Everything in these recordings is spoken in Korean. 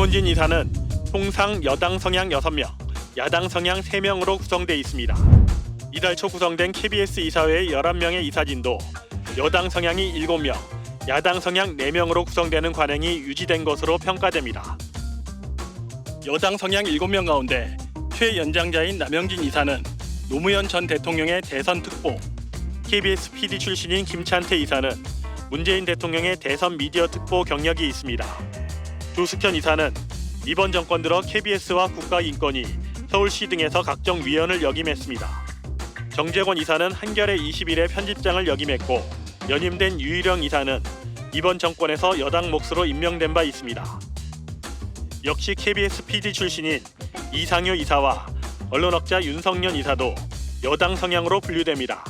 김훈진 이사는 통상 여당 성향 6명, 야당 성향 3명으로 구성돼 있습니다. 이달 초 구성된 KBS 이사회의 11명의 이사진도 여당 성향이 7명, 야당 성향 4명으로 구성되는 관행이 유지된 것으로 평가됩니다. 여당 성향 7명 가운데 최연장자인 남영진 이사는 노무현 전 대통령의 대선 특보, KBS PD 출신인 김찬태 이사는 문재인 대통령의 대선 미디어 특보 경력이 있습니다. 조숙현 이사는 이번 정권 들어 KBS와 국가인권위, 서울시 등에서 각종 위원을 역임했습니다. 정재권 이사는 한겨레 21의 편집장을 역임했고 연임된 유일영 이사는 이번 정권에서 여당 몫으로 임명된 바 있습니다. 역시 KBS PD 출신인 이상효 이사와 언론학자 윤성년 이사도 여당 성향으로 분류됩니다.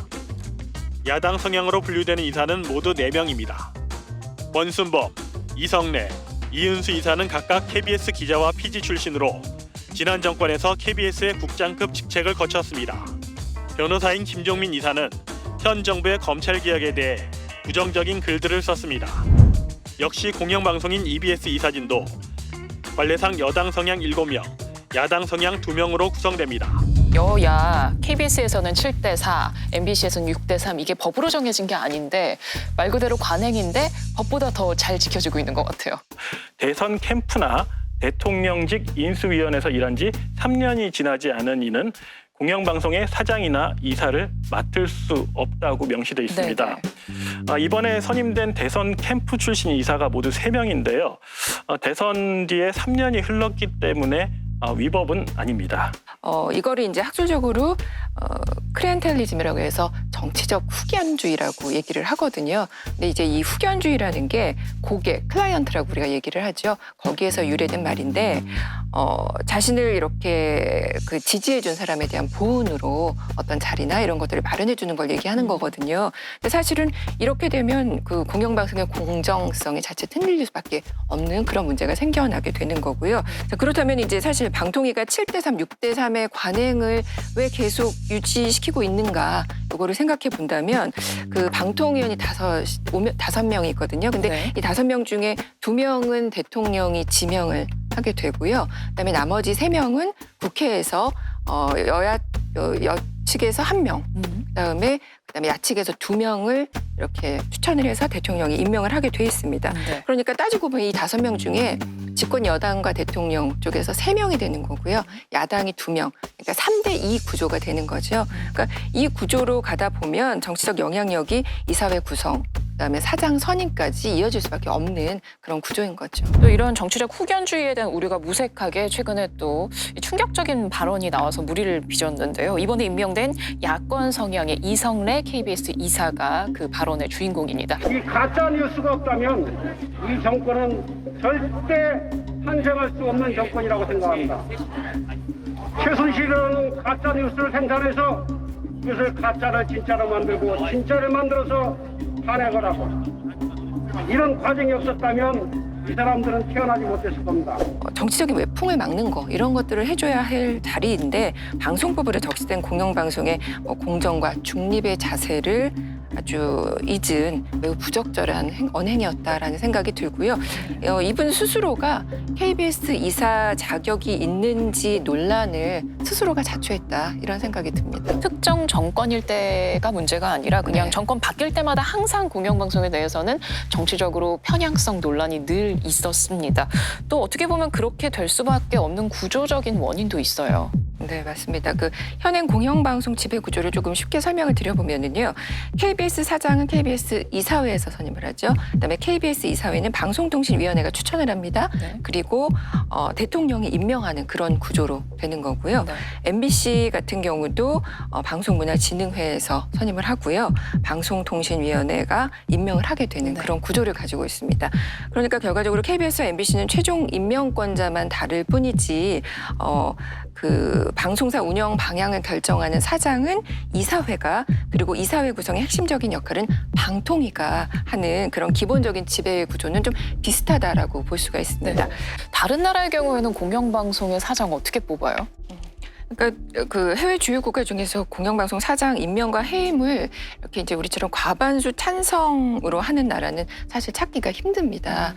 야당 성향으로 분류되는 이사는 모두 4명입니다. 권순범, 이성래, 이은수 이사는 각각 KBS 기자와 PD 출신으로 지난 정권에서 KBS의 국장급 직책을 거쳤습니다. 변호사인 김종민 이사는 현 정부의 검찰개혁에 대해 부정적인 글들을 썼습니다. 역시 공영방송인 EBS 이사진도 관례상 여당 성향 7명, 야당 성향 2명으로 구성됩니다. 여야 KBS에서는 7대4, MBC에서는 6대3 이게 법으로 정해진 게 아닌데 말 그대로 관행인데 법보다 더 잘 지켜지고 있는 것 같아요. 대선 캠프나 대통령직 인수위원회에서 일한 지 3년이 지나지 않은 이는 공영방송의 사장이나 이사를 맡을 수 없다고 명시돼 있습니다. 이번에 선임된 대선 캠프 출신 이사가 모두 3명인데요. 대선 뒤에 3년이 흘렀기 때문에 위법은 아닙니다. 이거를 이제 학술적으로 크리엔텔리즘이라고 해서 정치적 후견주의라고 얘기를 하거든요. 근데 이제 이 후견주의라는 게 고객, 클라이언트라고 우리가 얘기를 하죠. 거기에서 유래된 말인데 자신을 이렇게 그 지지해준 사람에 대한 보은으로 어떤 자리나 이런 것들을 마련해주는 걸 얘기하는 거거든요. 근데 사실은 이렇게 되면 그 공영방송의 공정성이 자칫 흔들릴 수밖에 없는 그런 문제가 생겨나게 되는 거고요. 자, 그렇다면 이제 사실 방통위가 7대3, 6대3의 관행을 왜 계속 유지시키고 있는가 이거를 생각해 본다면 그 방통위원이 5명이 있거든요. 근데 이 5명 중에 2명은 대통령이 지명을 하게 되고요. 그다음에 나머지 3명은 국회에서 여야 측에서 1명, 그다음에 야측에서 2명을 이렇게 추천을 해서 대통령이 임명을 하게 돼 있습니다. 그러니까 따지고 보면 이 5명 중에 집권 여당과 대통령 쪽에서 3명이 되는 거고요. 야당이 2명, 그러니까 3대2 구조가 되는 거죠. 그러니까 이 구조로 가다 보면 정치적 영향력이 이사회 구성, 그다음에 사장 선임까지 이어질 수밖에 없는 그런 구조인 거죠. 또 이런 정치적 후견주의에 대한 우려가 무색하게 최근에 또 충격적인 발언이 나와서 무리를 빚었는데요. 이번에 임명된 야권 성향의 이성래 KBS 이사가 그 발언의 주인공입니다. 이 가짜 뉴스가 없다면 이 정권은 절대 탄생할 수 없는 정권이라고 생각합니다. 최순실은 가짜 뉴스를 생산해서 그것을 가짜를 진짜로 만들고 진짜를 만들어서 탄핵을 하고 이런 과정이 없었다면 이 사람들은 태어나지 못했을 겁니다. 정치적인 외풍을 막는 거 이런 것들을 해줘야 할 자리인데 방송법으로 적시된 공영방송의 공정과 중립의 자세를 아주 잊은 매우 부적절한 언행이었다라는 생각이 들고요. 이분 스스로가 KBS 이사 자격이 있는지 논란을 스스로가 자초했다 이런 생각이 듭니다. 특정 정권일 때가 문제가 아니라 그냥 정권 바뀔 때마다 항상 공영방송에 대해서는 정치적으로 편향성 논란이 늘 있었습니다. 또 어떻게 보면 그렇게 될 수밖에 없는 구조적인 원인도 있어요. 네, 맞습니다. 그 현행 공영방송 지배 구조를 조금 쉽게 설명을 드려보면은요. KBS 사장은 KBS 이사회에서 선임을 하죠. 그다음에 KBS 이사회는 방송통신위원회가 추천을 합니다. 그리고 대통령이 임명하는 그런 구조로 되는 거고요. MBC 같은 경우도 방송문화진흥회에서 선임을 하고요. 방송통신위원회가 임명을 하게 되는 그런 구조를 가지고 있습니다. 그러니까 결과적으로 KBS와 MBC는 최종 임명권자만 다를 뿐이지 그 방송사 운영 방향을 결정하는 사장은 이사회가, 그리고 이사회 구성의 핵심적인 역할은 방통위가 하는 그런 기본적인 지배 구조는 좀 비슷하다라고 볼 수가 있습니다. 다른 나라의 경우에는 공영방송의 사장 어떻게 뽑아요? 그러니까 그 해외 주요 국가 중에서 공영방송 사장 임명과 해임을 이렇게 이제 우리처럼 과반수 찬성으로 하는 나라는 사실 찾기가 힘듭니다.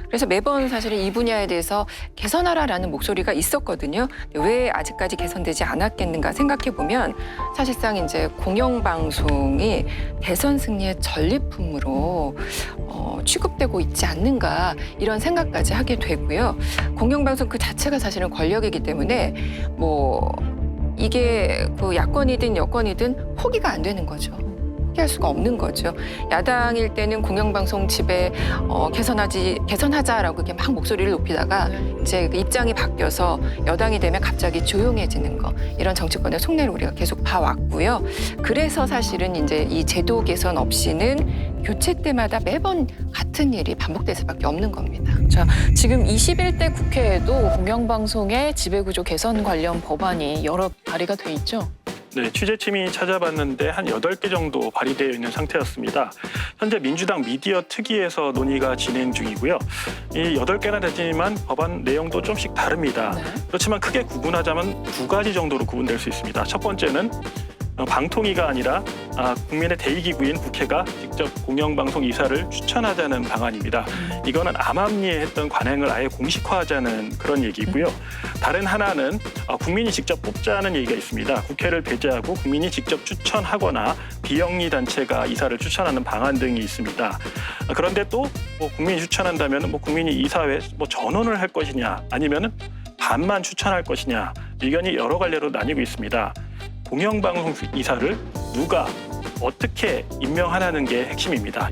그래서 매번 사실은 이 분야에 대해서 개선하라라는 목소리가 있었거든요. 왜 아직까지 개선되지 않았겠는가 생각해 보면 사실상 이제 공영방송이 대선 승리의 전리품으로 취급되고 있지 않는가 이런 생각까지 하게 되고요. 공영방송 그 자체가 사실은 권력이기 때문에 뭐 이게 그 야권이든 여권이든 포기가 안 되는 거죠. 포기할 수가 없는 거죠. 야당일 때는 공영방송 지배 개선하자라고 이렇게 막 목소리를 높이다가 이제 그 입장이 바뀌어서 여당이 되면 갑자기 조용해지는 거 이런 정치권의 속내를 우리가 계속 봐왔고요. 그래서 사실은 이제 이 제도 개선 없이는 교체 때마다 매번 같은 일이 반복될 수밖에 없는 겁니다. 자, 지금 21대 국회에도 공영방송의 지배구조 개선 관련 법안이 여러 발의가 돼 있죠. 네, 취재팀이 찾아봤는데 한 8개 정도 발의되어 있는 상태였습니다. 현재 민주당 미디어 특위에서 논의가 진행 중이고요. 이 8개나 되지만 법안 내용도 좀씩 다릅니다. 네. 그렇지만 크게 구분하자면 2가지 정도로 구분될 수 있습니다. 첫 번째는 방통위가 아니라 국민의 대의기구인 국회가 직접 공영방송 이사를 추천하자는 방안입니다. 이거는 암암리에 했던 관행을 아예 공식화하자는 그런 얘기고요. 다른 하나는 국민이 직접 뽑자는 얘기가 있습니다. 국회를 배제하고 국민이 직접 추천하거나 비영리 단체가 이사를 추천하는 방안 등이 있습니다. 그런데 또 국민이 추천한다면 국민이 이사회에 전원을 할 것이냐 아니면 반만 추천할 것이냐 의견이 여러 갈래로 나뉘고 있습니다. 공영방송 이사를 누가 어떻게 임명하라는 게 핵심입니다.